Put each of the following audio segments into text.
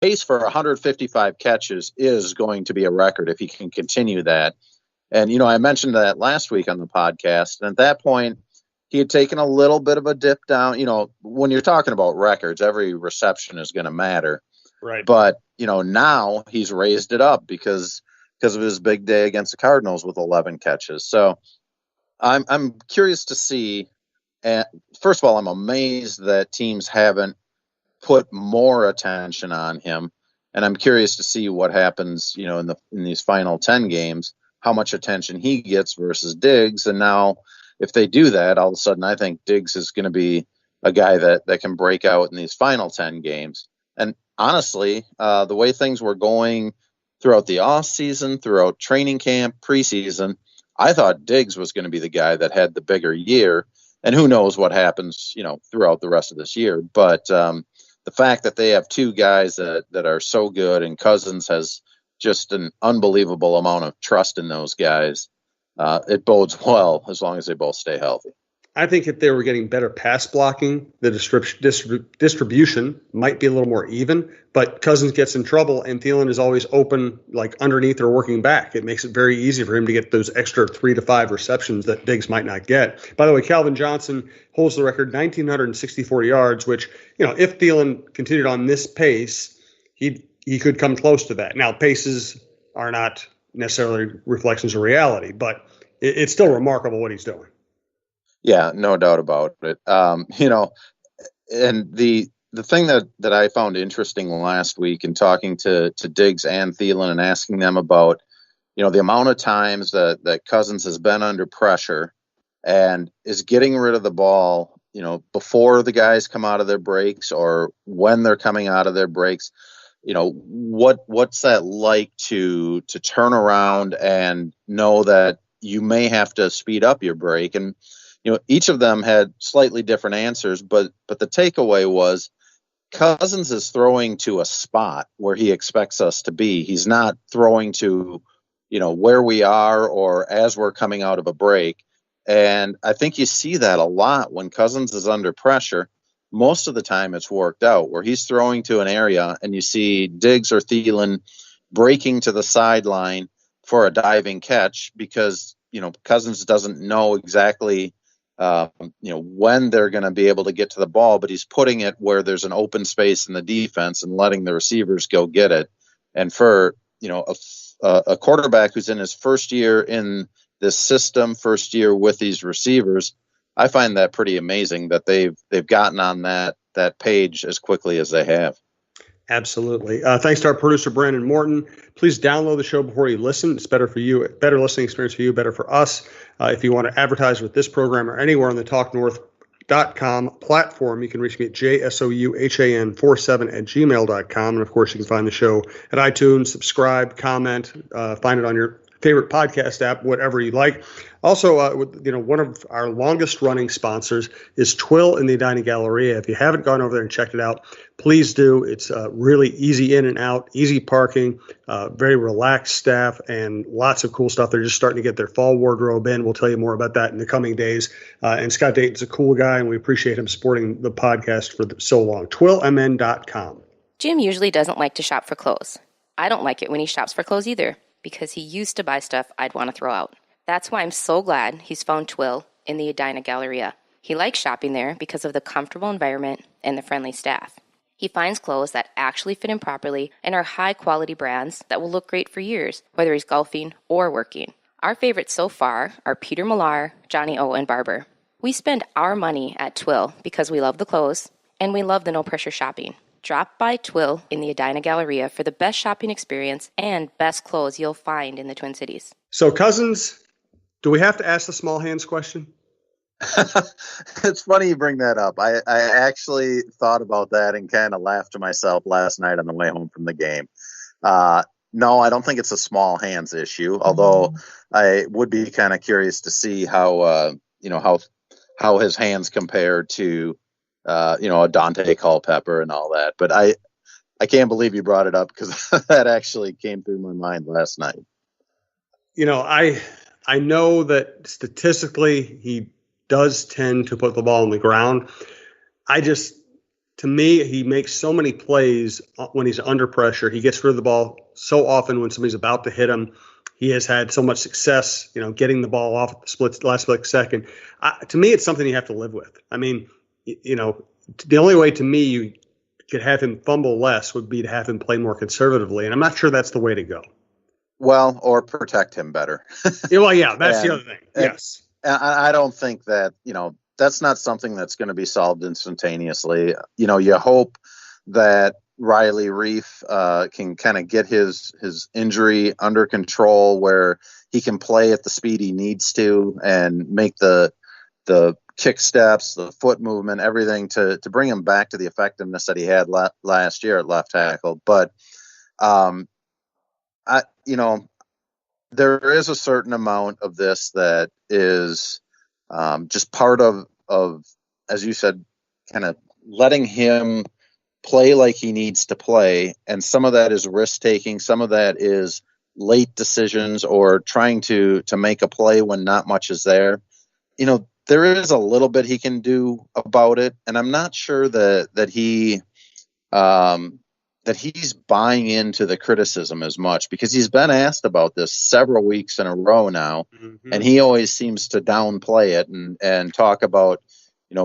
pace for 155 catches is going to be a record if he can continue that. And, I mentioned that last week on the podcast. And at that point, he had taken a little bit of a dip down. When you're talking about records, every reception is going to matter. Right. But, now he's raised it up because of his big day against the Cardinals with 11 catches. So I'm curious to see. And first of all, I'm amazed that teams haven't put more attention on him. And I'm curious to see what happens, in these final 10 games, how much attention he gets versus Diggs. And now if they do that, all of a sudden, I think Diggs is going to be a guy that can break out in these final 10 games. And honestly, the way things were going throughout the off season, throughout training camp, preseason, I thought Diggs was going to be the guy that had the bigger year. And who knows what happens, throughout the rest of this year. But the fact that they have two guys that are so good, and Cousins has just an unbelievable amount of trust in those guys, it bodes well as long as they both stay healthy. I think if they were getting better pass blocking, the distribution might be a little more even, but Cousins gets in trouble and Thielen is always open, like underneath or working back. It makes it very easy for him to get those extra 3 to 5 receptions that Diggs might not get. By the way, Calvin Johnson holds the record 1,964 yards, which, if Thielen continued on this pace, he could come close to that. Now, paces are not necessarily reflections of reality, but it's still remarkable what he's doing. Yeah, no doubt about it. And the thing that I found interesting last week in talking to Diggs and Thielen and asking them about, the amount of times that Cousins has been under pressure and is getting rid of the ball, before the guys come out of their breaks or when they're coming out of their breaks, what's that like to turn around and know that you may have to speed up your break? And each of them had slightly different answers, but the takeaway was Cousins is throwing to a spot where he expects us to be. He's not throwing to, where we are or as we're coming out of a break. And I think you see that a lot when Cousins is under pressure. Most of the time it's worked out where he's throwing to an area and you see Diggs or Thielen breaking to the sideline for a diving catch because, Cousins doesn't know exactly when they're going to be able to get to the ball, but he's putting it where there's an open space in the defense and letting the receivers go get it. And for, a quarterback who's in his first year in this system, first year with these receivers, I find that pretty amazing that they've gotten on that page as quickly as they have. Absolutely. Thanks to our producer, Brandon Morton. Please download the show before you listen. It's better for you, better listening experience for you, better for us. If you want to advertise with this program or anywhere on the talknorth.com platform, you can reach me at jsouhan47@gmail.com. And of course, you can find the show at iTunes, subscribe, comment, find it on your favorite podcast app, whatever you like. Also, one of our longest running sponsors is Twill in the Edina Galleria. If you haven't gone over there and checked it out, please do. It's really easy in and out, easy parking, very relaxed staff, and lots of cool stuff. They're just starting to get their fall wardrobe in. We'll tell you more about that in the coming days. And Scott Dayton's a cool guy, and we appreciate him supporting the podcast for so long. TwillMN.com. Jim usually doesn't like to shop for clothes. I don't like it when he shops for clothes either, because he used to buy stuff I'd want to throw out. That's why I'm so glad he's found Twill in the Edina Galleria. He likes shopping there because of the comfortable environment and the friendly staff. He finds clothes that actually fit him properly and are high-quality brands that will look great for years, whether he's golfing or working. Our favorites so far are Peter Millar, Johnny O, and Barber. We spend our money at Twill because we love the clothes and we love the no-pressure shopping. Drop by Twill in the Edina Galleria for the best shopping experience and best clothes you'll find in the Twin Cities. So, Cousins, do we have to ask the small hands question? It's funny you bring that up. I actually thought about that and kind of laughed to myself last night on the way home from the game. No, I don't think it's a small hands issue, although I would be kind of curious to see how his hands compare to a Dante Culpepper and all that. But I can't believe you brought it up because that actually came through my mind last night. I know that statistically he does tend to put the ball on the ground. To to me, he makes so many plays when he's under pressure. He gets rid of the ball so often when somebody's about to hit him. He has had so much success, getting the ball off at the last split second. To me, it's something you have to live with. I mean, the only way to me you could have him fumble less would be to have him play more conservatively, and I'm not sure that's the way to go. Well, or protect him better. Well, yeah, that's the other thing. Yes. I don't think that, that's not something that's going to be solved instantaneously. You hope that Riley Reef can kind of get his injury under control where he can play at the speed he needs to and make the kick steps, the foot movement, everything to bring him back to the effectiveness that he had last year at left tackle. But, there is a certain amount of this that is just part of, as you said, kind of letting him play like he needs to play. And some of that is risk taking. Some of that is late decisions or trying to make a play when not much is there. There is a little bit he can do about it. And I'm not sure that he's buying into the criticism as much, because he's been asked about this several weeks in a row now. Mm-hmm. And he always seems to downplay it and talk about,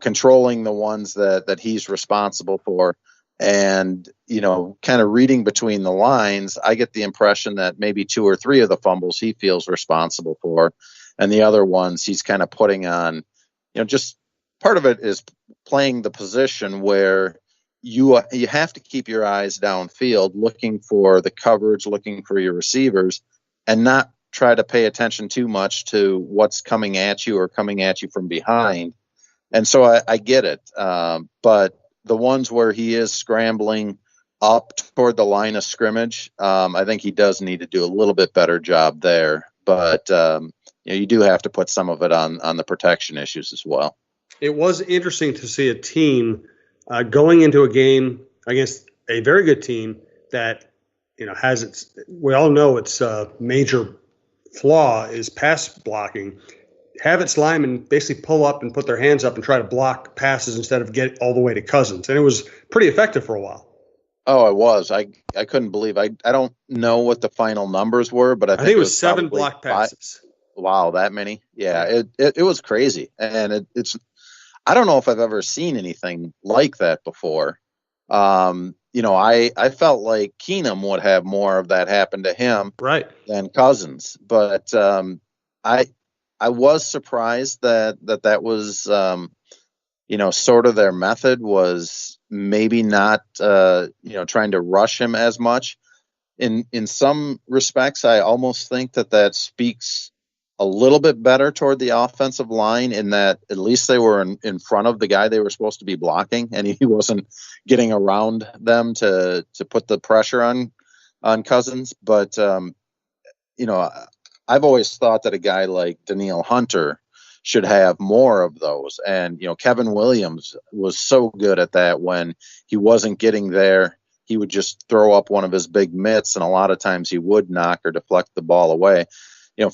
controlling the ones that he's responsible for. And, kind of reading between the lines, I get the impression that maybe 2 or 3 of the fumbles he feels responsible for, and the other ones he's kind of putting on, just part of it is playing the position where you have to keep your eyes downfield, looking for the coverage, looking for your receivers, and not try to pay attention too much to what's coming at you or coming at you from behind. And so I get it. But the ones where he is scrambling up toward the line of scrimmage, I think he does need to do a little bit better job there. But you do have to put some of it on the protection issues as well. It was interesting to see a team going into a game against a very good team that, has its, we all know its major flaw is pass blocking, have its linemen basically pull up and put their hands up and try to block passes instead of get all the way to Cousins. And it was pretty effective for a while. Oh, it was. I couldn't believe. I don't know what the final numbers were, but I think it was 7 block passes. Wow, that many? Yeah, it was crazy. And it's I don't know if I've ever seen anything like that before. I felt like Keenum would have more of that happen to him than Cousins. But I was surprised that was, sort of their method was maybe not, trying to rush him as much. In some respects, I almost think that speaks a little bit better toward the offensive line, in that at least they were in front of the guy they were supposed to be blocking, and he wasn't getting around them to put the pressure on Cousins. But, I've always thought that a guy like Danielle Hunter should have more of those. And, Kevin Williams was so good at that. When he wasn't getting there, he would just throw up one of his big mitts, and a lot of times he would knock or deflect the ball away.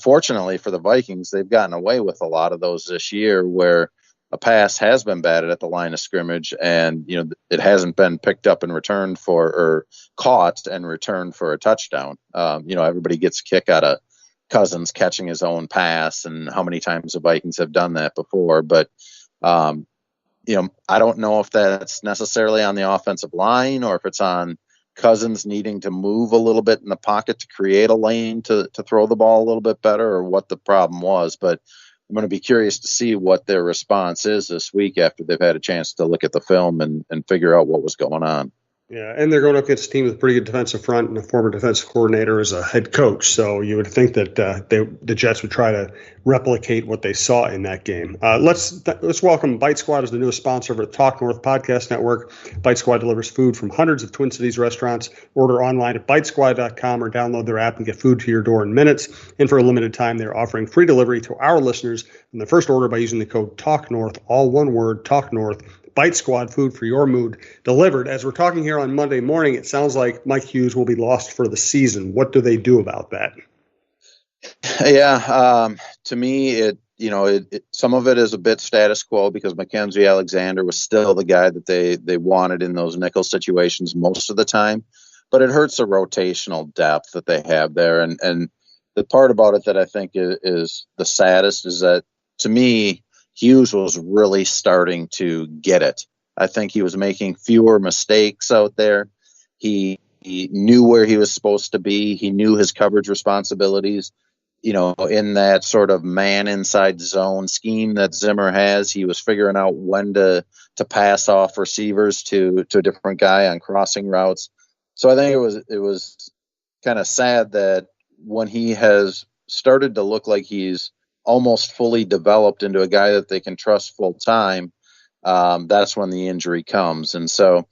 Fortunately for the Vikings, they've gotten away with a lot of those this year, where a pass has been batted at the line of scrimmage and, it hasn't been picked up and returned for, or caught and returned for a touchdown. Everybody gets a kick out of Cousins catching his own pass, and how many times the Vikings have done that before. But, I don't know if that's necessarily on the offensive line, or if it's on Cousins needing to move a little bit in the pocket to create a lane to throw the ball a little bit better, or what the problem was. But I'm going to be curious to see what their response is this week after they've had a chance to look at the film and figure out what was going on. Yeah, and they're going up against a team with a pretty good defensive front and a former defensive coordinator as a head coach. So you would think that the Jets would try to replicate what they saw in that game. Let's welcome Bite Squad as the newest sponsor of the Talk North Podcast Network. Bite Squad delivers food from hundreds of Twin Cities restaurants. Order online at bitesquad.com or download their app and get food to your door in minutes. And for a limited time, they're offering free delivery to our listeners in the first order by using the code TALKNORTH, all one word, TALKNORTH. Bite Squad, food for your mood, delivered. As we're talking here on Monday morning, it sounds like Mike Hughes will be lost for the season. What do they do about that? Yeah, to me, some of it is a bit status quo because Mackenzie Alexander was still the guy that they wanted in those nickel situations most of the time. But it hurts the rotational depth that they have there. And the part about it that I think is the saddest is that, to me, Hughes was really starting to get it. I think he was making fewer mistakes out there. He knew where he was supposed to be. He knew his coverage responsibilities. In that sort of man inside zone scheme that Zimmer has, he was figuring out when to pass off receivers to a different guy on crossing routes. So I think it was kind of sad that when he has started to look like he's almost fully developed into a guy that they can trust full time, that's when the injury comes. And so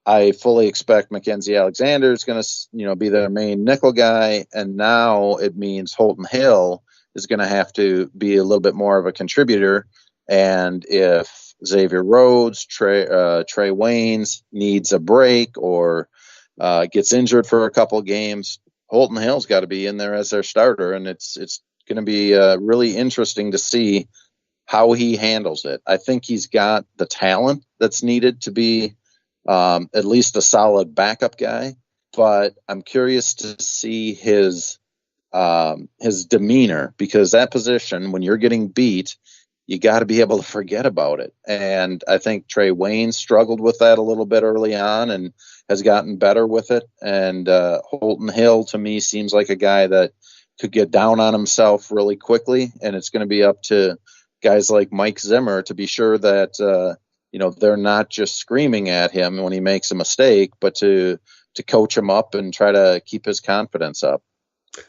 I fully expect Mackenzie Alexander is going to, be their main nickel guy. And now it means Holton Hill is going to have to be a little bit more of a contributor. And if Xavier Rhodes, Trey Waynes needs a break or gets injured for a couple games, Holton Hill's got to be in there as their starter. And it's going to be really interesting to see how he handles it. I think he's got the talent that's needed to be at least a solid backup guy, but I'm curious to see his demeanor, because that position, when you're getting beat, you got to be able to forget about it. And I think Trey Wayne struggled with that a little bit early on and has gotten better with it. And Holton Hill, to me, seems like a guy that could get down on himself really quickly. And it's going to be up to guys like Mike Zimmer to be sure that, they're not just screaming at him when he makes a mistake, but to coach him up and try to keep his confidence up.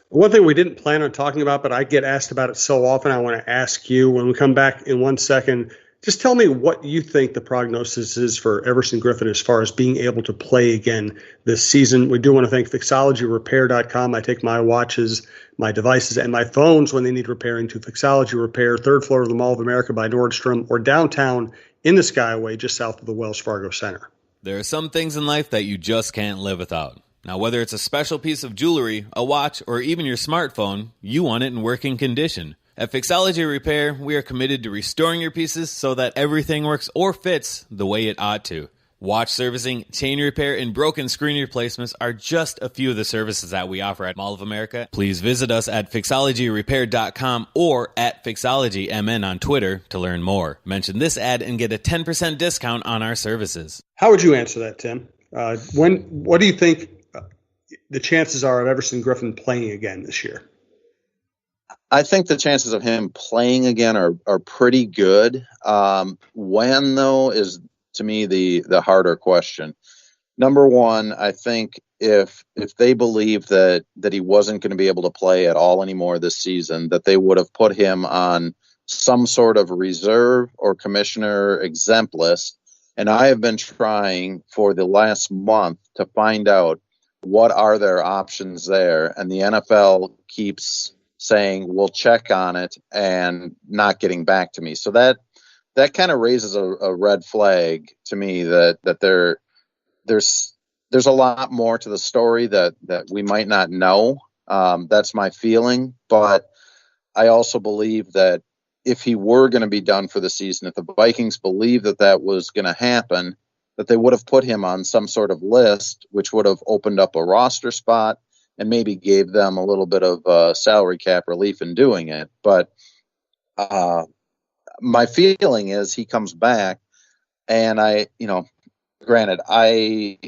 One thing we didn't plan on talking about, but I get asked about it so often, I want to ask you when we come back in 1 second. Just tell me what you think the prognosis is for Everson Griffen as far as being able to play again this season. We do want to thank fixologyrepair.com. I take my watches, my devices, and my phones when they need repairing to Fixology Repair, 3rd floor of the Mall of America by Nordstrom, or downtown in the Skyway just south of the Wells Fargo Center. There are some things in life that you just can't live without. Now, whether it's a special piece of jewelry, a watch, or even your smartphone, you want it in working condition. At Fixology Repair, we are committed to restoring your pieces so that everything works or fits the way it ought to. Watch servicing, chain repair, and broken screen replacements are just a few of the services that we offer at Mall of America. Please visit us at fixologyrepair.com or at fixologymn on Twitter to learn more. Mention this ad and get a 10% discount on our services. How would you answer that, Tim? What do you think the chances are of Everson Griffen playing again this year? I think the chances of him playing again are pretty good. When, though, is to me the harder question. Number one, I think if they believe that he wasn't going to be able to play at all anymore this season, that they would have put him on some sort of reserve or commissioner exempt list. And I have been trying for the last month to find out what are their options there. And the NFL keeps saying, we'll check on it, and not getting back to me. So that kind of raises a red flag to me that there's a lot more to the story that we might not know. That's my feeling. But I also believe that if he were going to be done for the season, if the Vikings believe that was going to happen, that they would have put him on some sort of list, which would have opened up a roster spot and maybe gave them a little bit of salary cap relief in doing it. But my feeling is he comes back, and granted, I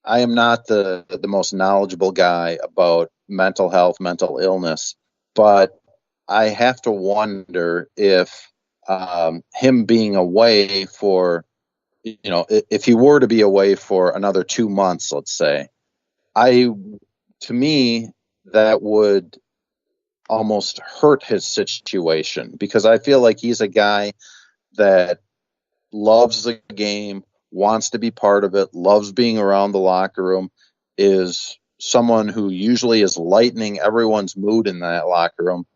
am not the most knowledgeable guy about mental health, mental illness, but I have to wonder if him being away for, if he were to be away for another 2 months, let's say, to me, that would almost hurt his situation, because I feel like he's a guy that loves the game, wants to be part of it, loves being around the locker room, is someone who usually is lightening everyone's mood in that locker room.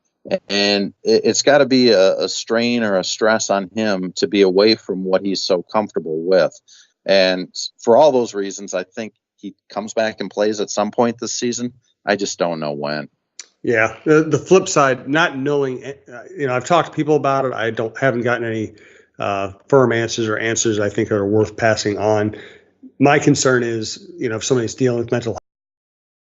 And it's got to be a strain or a stress on him to be away from what he's so comfortable with. And for all those reasons, I think he comes back and plays at some point this season. I just don't know when. Yeah. The flip side, not knowing, I've talked to people about it. I haven't gotten any firm answers or answers I think are worth passing on. My concern is, if somebody's dealing with mental